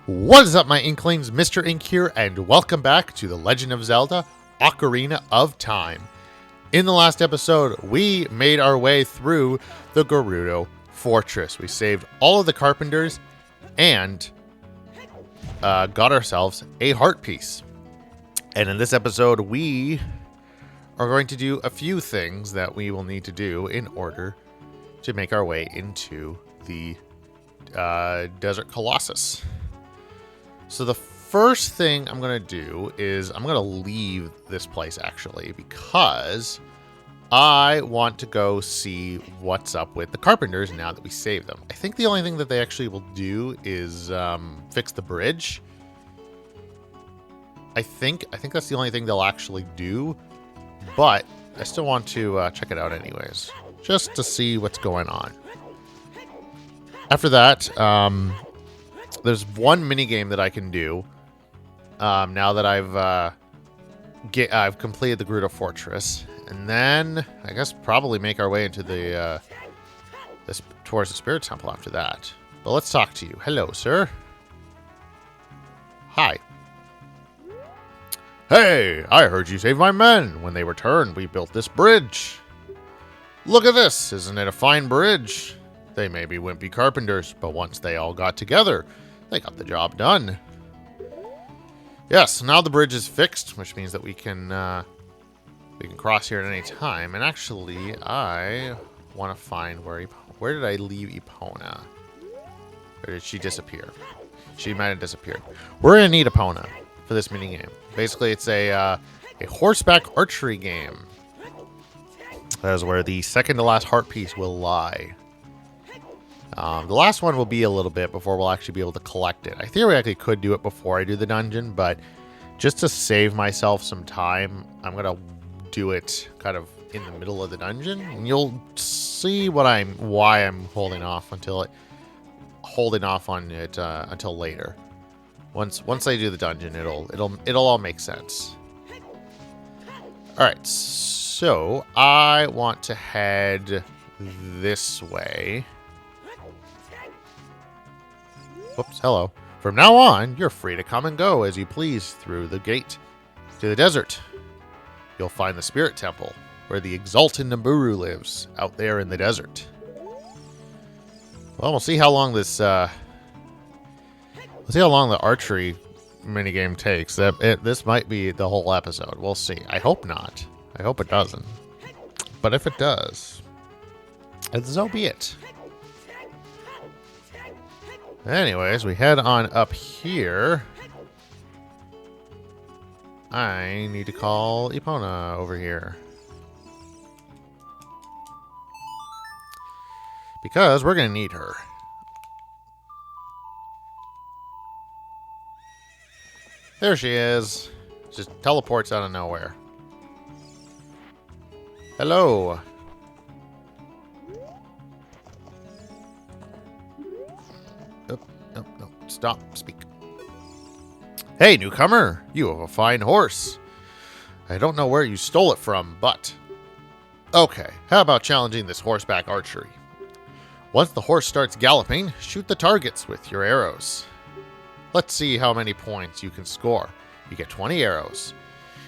What is up, my Inklings? Mr. Ink here, and welcome back to The Legend of Zelda, Ocarina of Time. In the last episode, we made our way through the Gerudo Fortress. We saved all of the carpenters and got ourselves a heart piece. And in this episode, we are going to do a few things that we will need to do in order to make our way into the Desert Colossus. So the first thing I'm going to do is I'm going to leave this place, actually, because I want to go see what's up with the carpenters now that we saved them. I think the only thing that they actually will do is fix the bridge. I think that's the only thing they'll actually do, but I still want to check it out anyways, just to see what's going on. After that, there's one minigame that I can do now that I've completed the Gerudo Fortress, and then I guess probably make our way into the towards the Spirit Temple after that. But let's talk to you. Hello, sir. Hi. Hey, I heard you saved my men. When they returned, we built this bridge. Look at this. Isn't it a fine bridge? They may be wimpy carpenters, but once they all got together, they got the job done. Yes, now the bridge is fixed, which means that we can cross here at any time. And actually, I want to find where did I leave Epona? Or did she disappear? She might have disappeared. We're gonna need Epona for this minigame. Basically, it's a horseback archery game. That is where the second to last heart piece will lie. The last one will be a little bit before we'll actually be able to collect it. I theoretically could do it before I do the dungeon, but just to save myself some time, I'm going to do it kind of in the middle of the dungeon, and you'll see why I'm holding off on it until later. Once I do the dungeon, it'll all make sense. All right, so I want to head this way. Whoops, hello. From now on, you're free to come and go as you please through the gate to the desert. You'll find the Spirit Temple, where the exalted Naburu lives, out there in the desert. Well, we'll see how long this, we'll see how long the archery minigame takes. This might be the whole episode. We'll see. I hope not. I hope it doesn't. But if it does, so be it. Anyways, we head on up here. I need to call Epona over here, because we're going to need her. There she is. Just teleports out of nowhere. Hello. No. Stop. Speak. Hey, newcomer. You have a fine horse. I don't know where you stole it from, but... Okay, how about challenging this horseback archery? Once the horse starts galloping, shoot the targets with your arrows. Let's see how many points you can score. You get 20 arrows.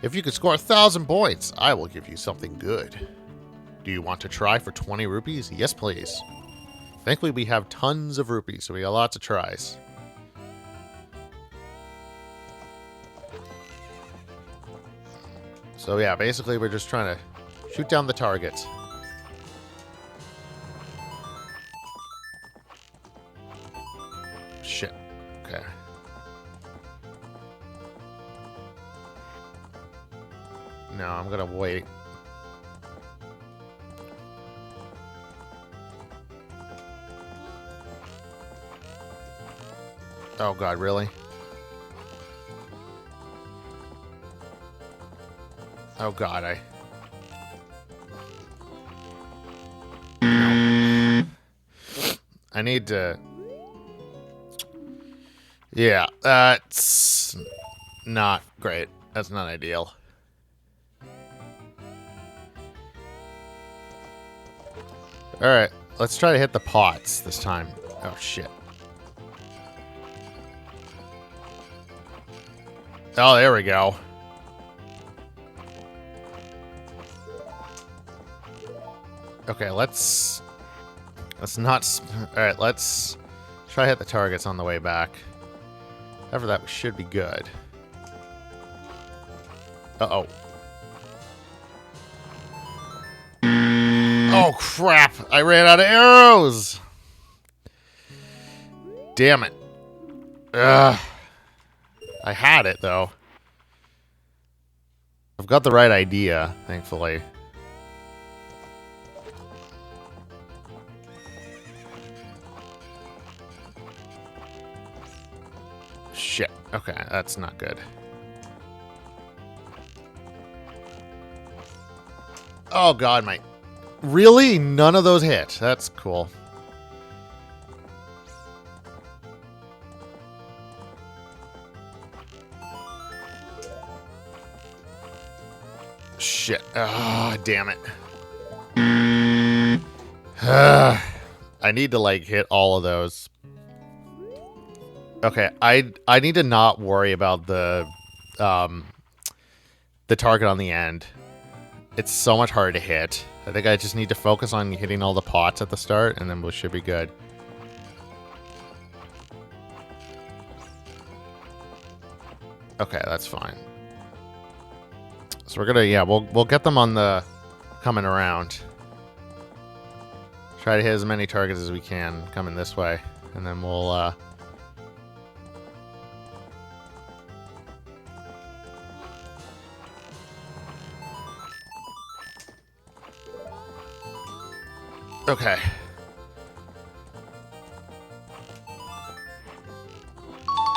If you can score 1,000 points, I will give you something good. Do you want to try for 20 rupees? Yes, please. Thankfully, we have tons of rupees, so we got lots of tries. So yeah, basically we're just trying to shoot down the targets. Shit. Okay. No, I'm gonna wait. Oh god, really? Oh god, I need to... Yeah, that's not great. That's not ideal. Alright, let's try to hit the pots this time. Oh shit. Oh, there we go. Okay, let's not... Alright, let's try to hit the targets on the way back. After that, we should be good. Uh-oh. Oh, crap! I ran out of arrows! Damn it. Ugh. I had it, though. I've got the right idea, thankfully. Shit. Okay, that's not good. Oh, God, my... Really? None of those hit. That's cool. Shit. Ah, damn it. I need to, like, hit all of those. Okay, I need to not worry about the target on the end. It's so much harder to hit. I think I just need to focus on hitting all the pots at the start, and then we should be good. Okay, that's fine. So we're gonna, yeah, we'll get them on the coming around. Try to hit as many targets as we can coming this way, and then we'll okay.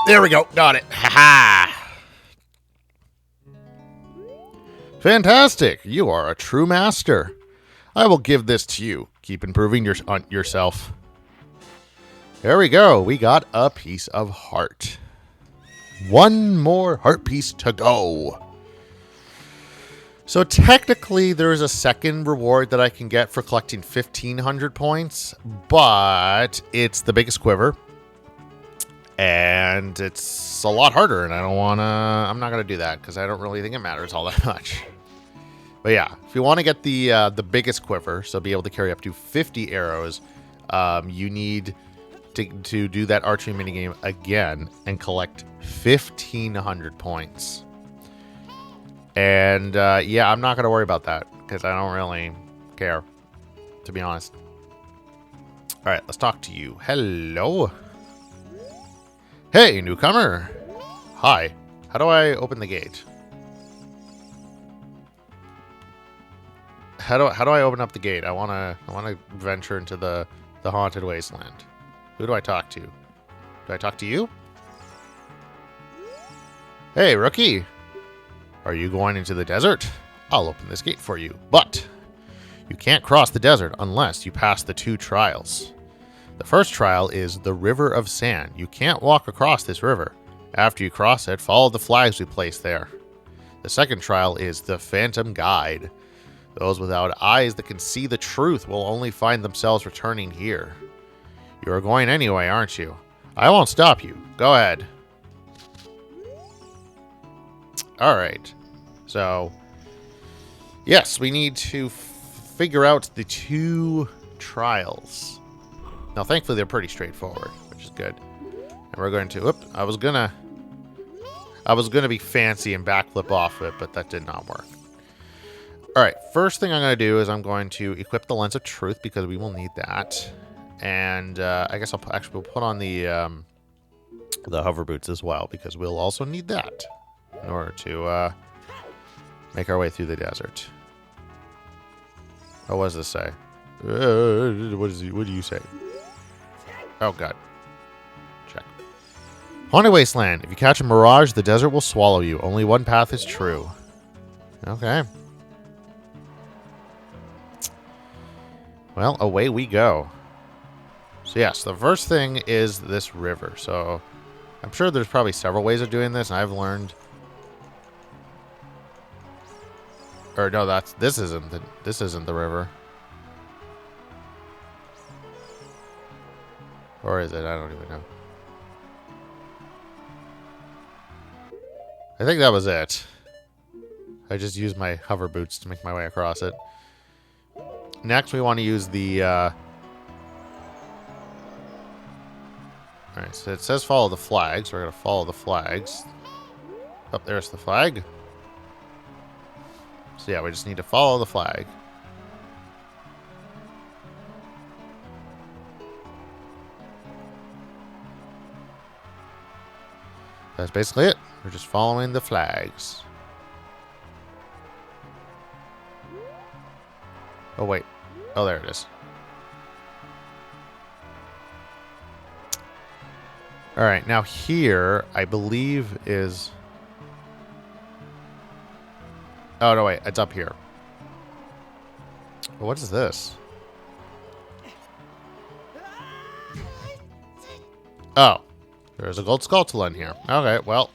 There we go. Got it. Ha-ha. Fantastic. You are a true master. I will give this to you. Keep improving yourself. There we go. We got a piece of heart. One more heart piece to go. So technically, there is a second reward that I can get for collecting 1,500 points, but it's the biggest quiver, and it's a lot harder, and I'm not gonna do that because I don't really think it matters all that much. But yeah, if you want to get the biggest quiver, so be able to carry up to 50 arrows, you need to do that archery minigame again and collect 1,500 points. And, yeah, I'm not going to worry about that, because I don't really care, to be honest. Alright, let's talk to you. Hello. Hey, newcomer. Hi. How do I open the gate? How do I open up the gate? I wanna venture into the Haunted Wasteland. Who do I talk to? Do I talk to you? Hey, rookie. Are you going into the desert? I'll open this gate for you, but you can't cross the desert unless you pass the 2 trials. The first trial is the River of Sand. You can't walk across this river. After you cross it, follow the flags we place there. The second trial is the Phantom Guide. Those without eyes that can see the truth will only find themselves returning here. You are going anyway, aren't you? I won't stop you. Go ahead. Alright. So, yes, we need to figure out the 2 trials. Now, thankfully, they're pretty straightforward, which is good. And we're going to... Whoop, I was gonna be fancy and backflip off it, but that did not work. Alright, first thing I'm going to do is I'm going to equip the Lens of Truth, because we will need that. And I guess we'll put on the hover boots as well, because we'll also need that in order to make our way through the desert. Oh, what does this say? What do you say? Oh, God. Check. Haunted Wasteland. If you catch a mirage, the desert will swallow you. Only one path is true. Okay. Well, away we go. So, yes, the first thing is this river. So, I'm sure there's probably several ways of doing this, and I've learned... Or, no, this isn't the river. Or is it? I don't even know. I think that was it. I just used my hover boots to make my way across it. Next, we want to use the... Alright, so it says follow the flags. We're going to follow the flags. Oh, there's the flag. So yeah, we just need to follow the flag. That's basically it. We're just following the flags. Oh, wait. Oh, there it is. Alright, now here, I believe is... Oh, no, wait. It's up here. What is this? Oh. There's a gold Skulltula in here. Okay, well.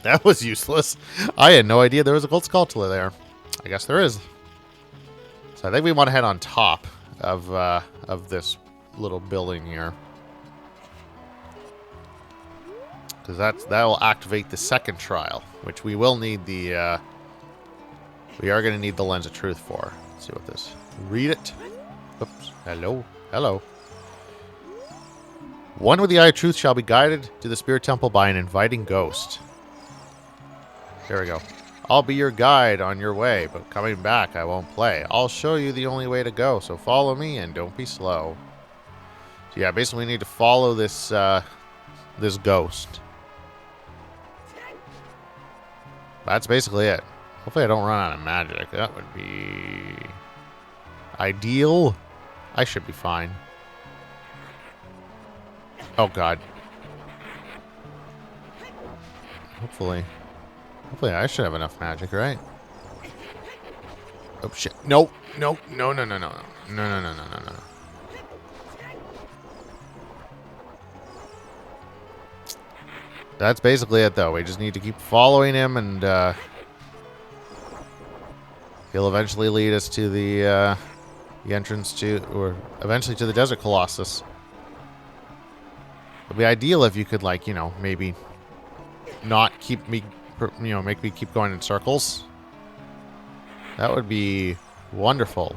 That was useless. I had no idea there was a gold Skulltula there. I guess there is. So I think we want to head on top of this little building here. Because that will activate the second trial, which we will need the... we are going to need the Lens of Truth for. Let's see what this... Read it. Oops. Hello. Hello. One with the Eye of Truth shall be guided to the Spirit Temple by an inviting ghost. There we go. I'll be your guide on your way, but coming back I won't play. I'll show you the only way to go, so follow me and don't be slow. So yeah, basically we need to follow this this ghost. That's basically it. Hopefully I don't run out of magic. That would be ideal. I should be fine. Oh, God. Hopefully I should have enough magic, right? Oh, shit. No. No. No, no, no, no. No, no, no, no, no, no. That's basically it, though. We just need to keep following him, and he'll eventually lead us to the entrance to, or eventually to the Desert Colossus. It'd be ideal if you could, like, you know, maybe not keep me, you know, make me keep going in circles. That would be wonderful.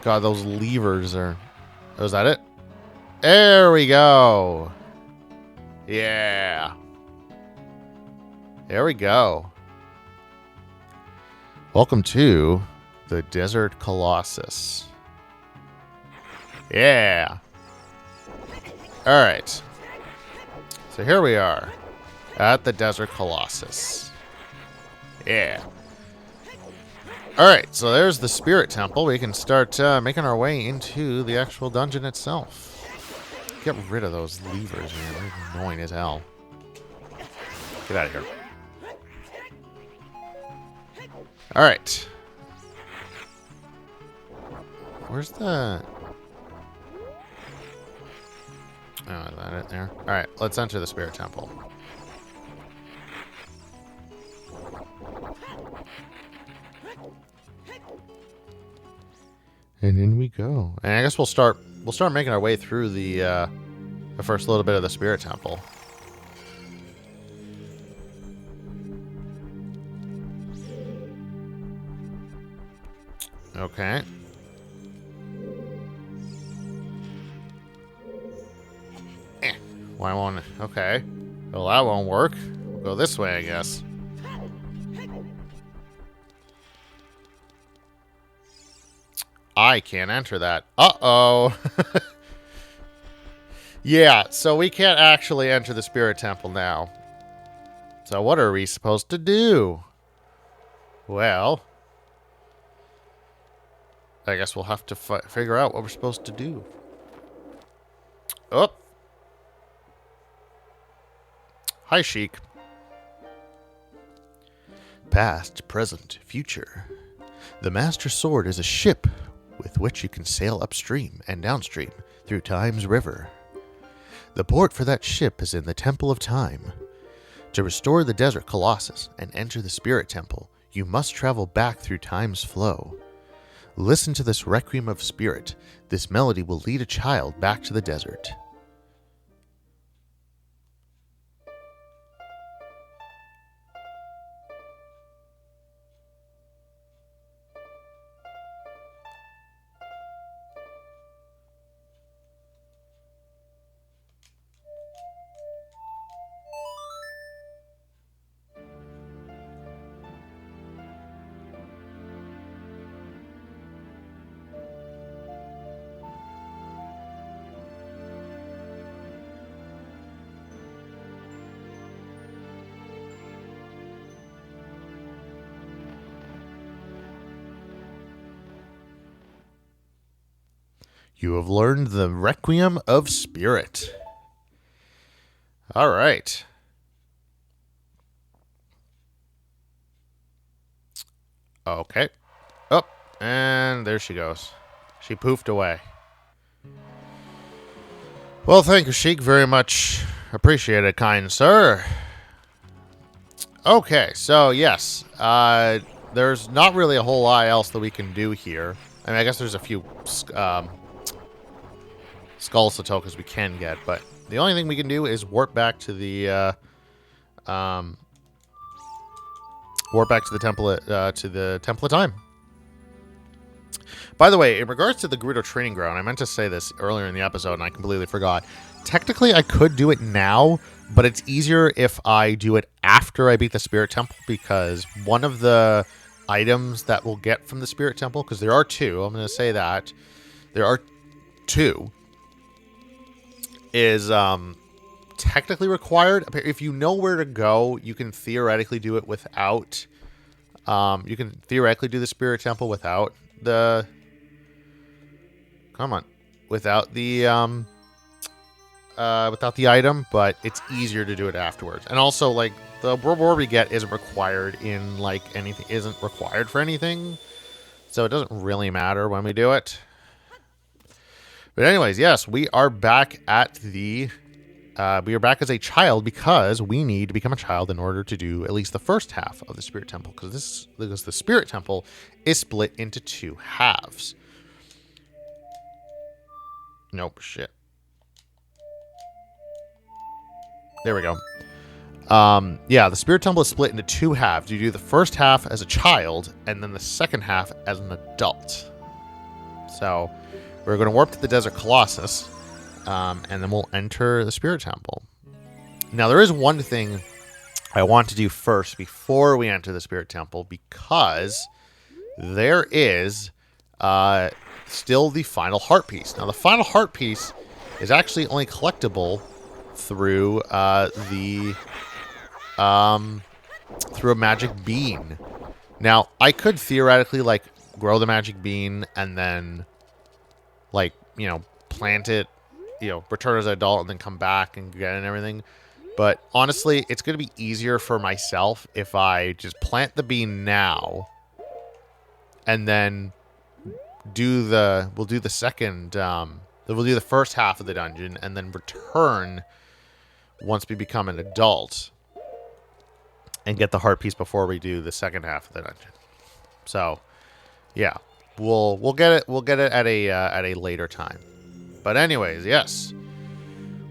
God, those levers are... Oh, is that it? There we go. Yeah. There we go. Welcome to the Desert Colossus. Yeah. All right. So here we are at the Desert Colossus. Yeah. All right. So there's the Spirit Temple. We can start making our way into the actual dungeon itself. Get rid of those levers, man. They're annoying as hell. Get out of here. All right. Where's the... Oh, is that it there? Alright, let's enter the Spirit Temple. And in we go. And I guess we'll start making our way through the first little bit of the Spirit Temple. Okay. Why won't... Okay. Well, that won't work. We'll go this way, I guess. I can't enter that. Uh-oh. Yeah, so we can't actually enter the Spirit Temple now. So what are we supposed to do? Well... I guess we'll have to figure out what we're supposed to do. Oh. Hi, Sheik. Past, present, future. The Master Sword is a ship with which you can sail upstream and downstream through Time's river. The port for that ship is in the Temple of Time. To restore the Desert Colossus and enter the Spirit Temple, you must travel back through Time's flow. Listen to this Requiem of Spirit. This melody will lead a child back to the desert. You have learned the Requiem of Spirit. All right. Okay. Oh, and there she goes. She poofed away. Well, thank you, Sheik. Very much appreciated, kind sir. Okay, so yes. There's not really a whole lot else that we can do here. I mean, I guess there's a few skull Satokas we can get, but the only thing we can do is warp back to the temple of time. By the way, in regards to the Gerudo training ground, I meant to say this earlier in the episode and I completely forgot. Technically, I could do it now, but it's easier if I do it after I beat the Spirit Temple, because one of the items that we'll get from the Spirit Temple, because there are two, I'm going to say that, there are two, is technically required. If you know where to go, you can theoretically do it without, you can theoretically do the Spirit Temple without the, without the item, but it's easier to do it afterwards. And also, like, the reward we get isn't required in, like, anything, isn't required for anything, so it doesn't really matter when we do it. But anyways, yes, we are back at the, we are back as a child because we need to become a child in order to do at least the first half of the Spirit Temple, because the Spirit Temple is split into two halves. Nope, shit. There we go. Yeah, the Spirit Temple is split into two halves. You do the first half as a child, and then the second half as an adult. So, we're going to warp to the Desert Colossus, and then we'll enter the Spirit Temple. Now, there is one thing I want to do first before we enter the Spirit Temple, because there is still the final heart piece. Now, the final heart piece is actually only collectible through through a magic bean. Now, I could theoretically, like, grow the magic bean and then, like, you know, plant it, you know, return as an adult and then come back and get it and everything. But honestly, it's going to be easier for myself if I just plant the bean now and then we'll do the first half of the dungeon and then return once we become an adult and get the heart piece before we do the second half of the dungeon. So, yeah, we'll get it at a later time. But anyways, yes,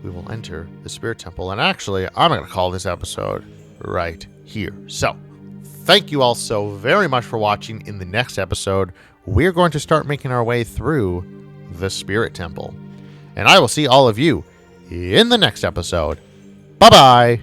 we will enter the Spirit Temple, and actually, I'm going to call this episode right here. So, thank you all so very much for watching. In the next episode, we're going to start making our way through the Spirit Temple, and I will see all of you in the next episode. Bye-bye.